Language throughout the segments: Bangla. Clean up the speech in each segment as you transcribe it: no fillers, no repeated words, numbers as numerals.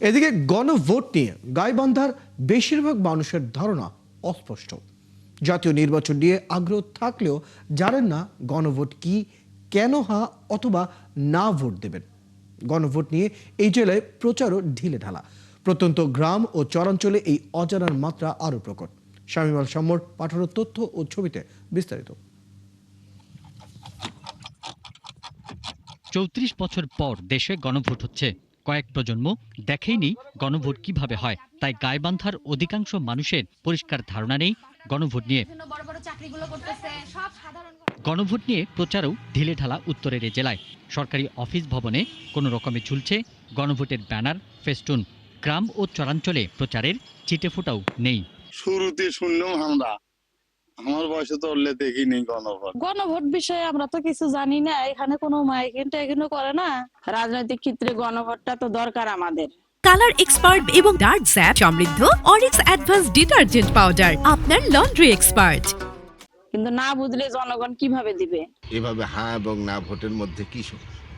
এদিকে গণভোট নিয়ে গাইবান্ধার বেশিরভাগ মানুষের ধারণা অস্পষ্ট। জাতীয় নির্বাচন নিয়ে আগ্রহ থাকলেও জানেন না গণভোট কি, কেন হা অথবা না ভোট দেবেন। গণভোট নিয়ে এই জেলায় প্রচারও ঢিলে ঢালা। প্রত্যন্ত গ্রাম ও চরাঞ্চলে এই অজানার মাত্রা আরও প্রকট। শামীম আল শাম্মর পাঠানো তথ্য ও ছবিতে বিস্তারিত। ৩৪ বছর পর দেশে গণভোট হচ্ছে। কয়েক প্রজন্ম দেখেইনি গণভোট কিভাবে হয়, তাই গাইবান্ধার অধিকাংশ মানুষের পরিষ্কার ধারণা নেই গণভোট নিয়ে। গণভোট নিয়ে প্রচারও ঢিলেঢালা উত্তরের এ জেলায়। সরকারি অফিস ভবনে কোনো রকমে ঝুলছে গণভোটের ব্যানার, ফেস্টুন। গ্রাম ও চরাঞ্চলে প্রচারের ছিটেফোঁটাও নেই। শুরুতে শুনলাম আমরা, আমার বয়সে তো উঠলে দেখিনি গণভোট বিষয়ে আমরা তো কিছু জানি না। এখানে কোনো মাইকিং টাইকিং করে না। রাজনৈতিক ক্ষেত্রে গণভোটটা তো দরকার আমাদের। কালার এক্সপার্ট এবং ডার্ক স্যাপ সমৃদ্ধ অরিক্স অ্যাডভান্স ডিটারজেন্ট পাউডার আপনার লন্ড্রি এক্সপার্ট। কিন্তু না বুঝলে জনগণ কিভাবে দিবে? এভাবে হ্যাঁ এবং না ভোটের মধ্যে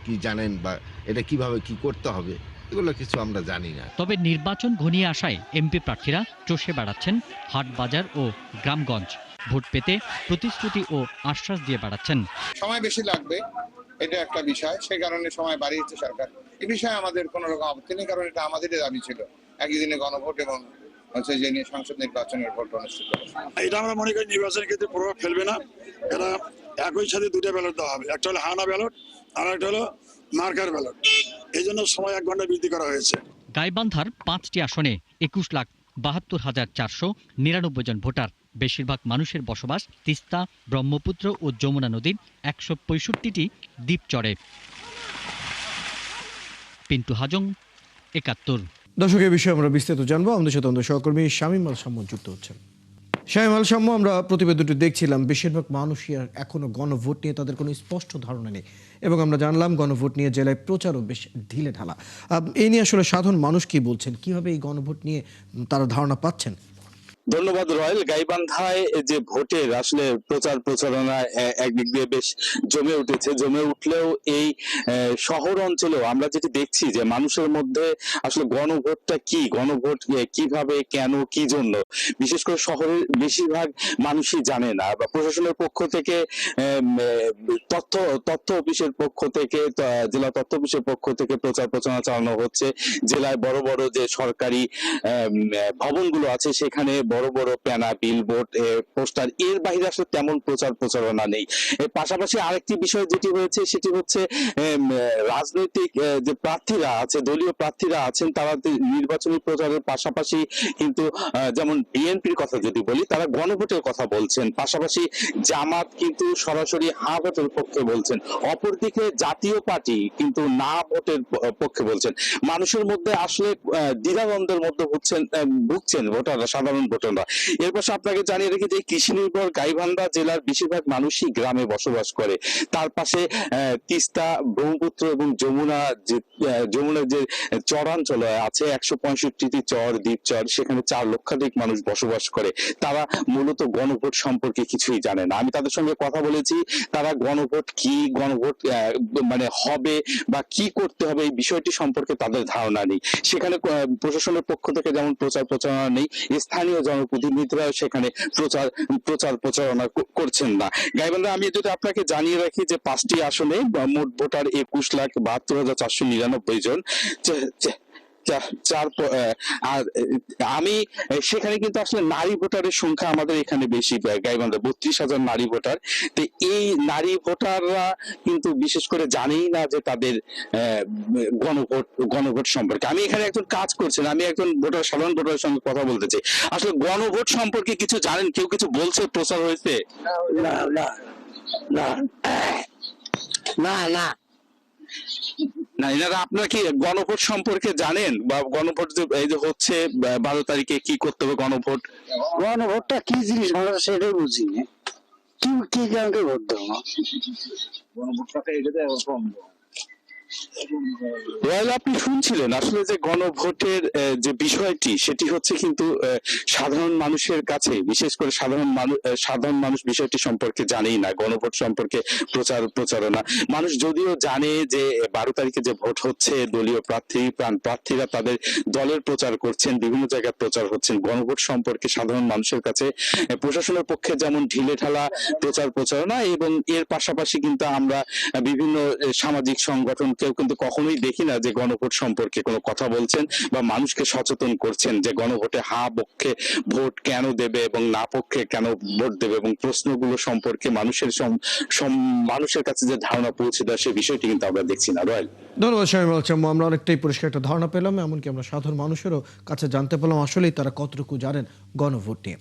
কি জানেন বা এটা কিভাবে কি করতে হবে, এগুলো কিছু আমরা জানি না। তবে নির্বাচন ঘনিয়ে আসায় এমপি প্রার্থীরা চষে বেড়াচ্ছেন হাট বাজার ও গ্রামগঞ্জ। ভোট পেতে প্রতিশ্রুতি ও আশ্বাস দিয়ে বেড়াচ্ছেন। সময় বেশি লাগবে, এটা একটা বিষয়, সেই কারণে সময় বাড়িয়েছে সরকার। এই বিষয়ে আমাদের কোনো রকম আপত্তি নেই, কারণ এটা আমাদেরই দাবি ছিল একই দিনে গণভোট এবং হচ্ছে যে নিয়ে সংসদ নির্বাচনের ভোট অনুষ্ঠিত হবে। এটা আমরা মনে করি নির্বাচনের ক্ষেত্রে প্রভাব ফেলবে না। এরা একই সাথে দুটো ব্যালট দেওয়া হবে, একটা হলো হানা ব্যালট আর একটা হলো মার্কার ব্যালট। এই জন্য সময় 1 ঘন্টা বৃদ্ধি করা হয়েছে। গাইবান্ধার 5টি আসনে 21,72,499 জন ভোটার। বেশিরভাগ মানুষের বসবাস তিস্তা, ব্রহ্মপুত্র ও যমুনা নদীর 165টি দ্বীপচরে। পিন্টু হাজং, 71। দর্শক, এই বিষয়ে আমরা বিস্তারিত জানবো। আমাদের সাথে আমাদের সহকর্মী শামীম আল শাম্ম যুক্ত হচ্ছেন। শামীম আল শাম্ম, আমরা প্রতিবেদনটি দেখছিলাম, বেশিরভাগ মানুষই আর এখনো গণভোট নিয়ে তাদের কোনো স্পষ্ট ধারণা নেই, এবং আমরা জানলাম গণভোট নিয়ে জেলায় প্রচারও বেশ ঢিলে ঢালা। এই নিয়ে আসলে সাধারণ মানুষ কি বলছেন, কিভাবে এই গণভোট নিয়ে তারা ধারণা পাচ্ছেন? ধন্যবাদ রয়েল। গাইবান্ধায় যে ভোটের আসলে প্রচার প্রচারণা একদিক দিয়ে বেশ জমে উঠেছে। জমে উঠলেও এই শহর অঞ্চলেও আমরা যেটি দেখছি যে মানুষের মধ্যে আসলে গণভোটটা কি, গণভোট কিভাবে, কেন, কি জন্য, বিশেষ করে শহরের বেশিরভাগ মানুষই জানে না। বা প্রশাসনের পক্ষ থেকে, তথ্য অফিসের পক্ষ থেকে, জেলা তথ্য অফিসের পক্ষ থেকে প্রচার প্রচারণা চালানো হচ্ছে। জেলায় বড় বড় যে সরকারি ভবনগুলো আছে সেখানে বড় বড় প্যানা, বিলবোর্ড, পোস্টার, এর বাইরে আসলে তেমন প্রচার প্রচারণা নেই। এর পাশাপাশি আরেকটি বিষয় যেটি হয়েছে সেটি হচ্ছে রাজনৈতিক যে প্রার্থীরা আছে, দলীয় প্রার্থীরা আছেন, তারা নির্বাচনী প্রচারের পাশাপাশি কিন্তু যেমন বিএনপির কথা যদি বলি, তারা গণভোটের কথা বলছেন। পাশাপাশি জামাত কিন্তু সরাসরি হা ভোটের পক্ষে বলছেন। অপরদিকে জাতীয় পার্টি কিন্তু না ভোটের পক্ষে বলছেন। মানুষের মধ্যে আসলে দ্বিধাদ্বন্দ্বের মধ্যে ভুগছেন ভোটাররা, সাধারণ ভোটাররা। এর পাশে আপনাকে জানিয়ে রেখে যে কৃষি নির্ভর গাইবান্ধা জেলার বেশিরভাগ মানুষই গ্রামে বসবাস করে। তার পাশে তিস্তা, ব্রহ্মপুত্র এবং যমুনার যে চরাঞ্চলে আছে 165টি চর, দ্বীপচর, সেখানে 4 লক্ষাধিক মানুষ বসবাস করে। তারা মূলত গণভোট সম্পর্কে কিছুই জানে না। আমি তাদের সঙ্গে কথা বলেছি, তারা গণভোট কি, গণভোট মানে হবে বা কি করতে হবে, এই বিষয়টি সম্পর্কে তাদের ধারণা নেই। সেখানে প্রশাসনের পক্ষ থেকে যেমন প্রচার প্রচারণা নেই, স্থানীয় জনপ্রতিনিধিরা সেখানে প্রচার প্রচারণা করছেন না। গাইবান্ধা আমি যদি আপনাকে জানিয়ে রাখি যে 5টি আসনে মোট ভোটার 21,72,499 জন। আর আমি সেখানে কিন্তু আসলে নারী ভোটারের সংখ্যা আমাদের এখানে বেশি, গাইবান্ধা 32,000 নারী ভোটার। তো এই নারী ভোটাররা কিন্তু বিশেষ করে জানেই না যে তাদের গণভোট সম্পর্কে। আমি এখানে একজন কাজ করছেন, আমি একজন ভোটার, সাধারণ ভোটারের সঙ্গে কথা বলতে চাই। আসলে গণভোট সম্পর্কে কিছু জানেন? কেউ কিছু বলছে, প্রচার হয়েছে? না না না না না না, এনারা আপনারা কি গণভোট সম্পর্কে জানেন? বা গণভোট যে এই যে হচ্ছে 12 তারিখে কি করতে হবে, গণভোটটা কি জিনিস আমরা সেটাই বুঝি না। কি কারণে ভোট দেবো? গণভোটটা এটাতে এরকম রয়্যাল, আপনি শুনছিলেন আসলে যে গণভোটের যে বিষয়টি সেটি হচ্ছে কিন্তু সাধারণ মানুষের কাছে, বিশেষ করে সাধারণ মানুষ বিষয়টি সম্পর্কে জানেই না। গণভোট সম্পর্কে প্রচারণা মানুষ যদিও জানে যে 12 তারিখে যে ভোট হচ্ছে, দলীয় প্রার্থীরা তাদের দলের প্রচার করছেন, বিভিন্ন জায়গায় প্রচার হচ্ছেন। গণভোট সম্পর্কে সাধারণ মানুষের কাছে প্রশাসনের পক্ষে যেমন ঢিলেঢালা প্রচারণা, এবং এর পাশাপাশি কিন্তু আমরা বিভিন্ন সামাজিক সংগঠন কেউ কিন্তু কখনোই দেখি না যে গণভোট সম্পর্কে কোনো কথা বলছেন বা মানুষকে সচেতন করছেন যে গণভোটে হা পক্ষে ভোট কেন দেবে এবং না পক্ষে কেন ভোট দেবে, এবং প্রশ্নগুলো সম্পর্কে মানুষের কাছে যে ধারণা পৌঁছে দেয় সে বিষয়টি কিন্তু আমরা দেখছি না। রয়্যাল, ধন্যবাদ শামীম আল চাম্মু। আমরা অনেকটাই পরিষ্কার একটা ধারণা পেলাম, এমনকি আমরা সাধারণ মানুষেরও কাছে জানতে পারলাম আসলেই তারা কতটুকু জানেন গণভোট নিয়ে।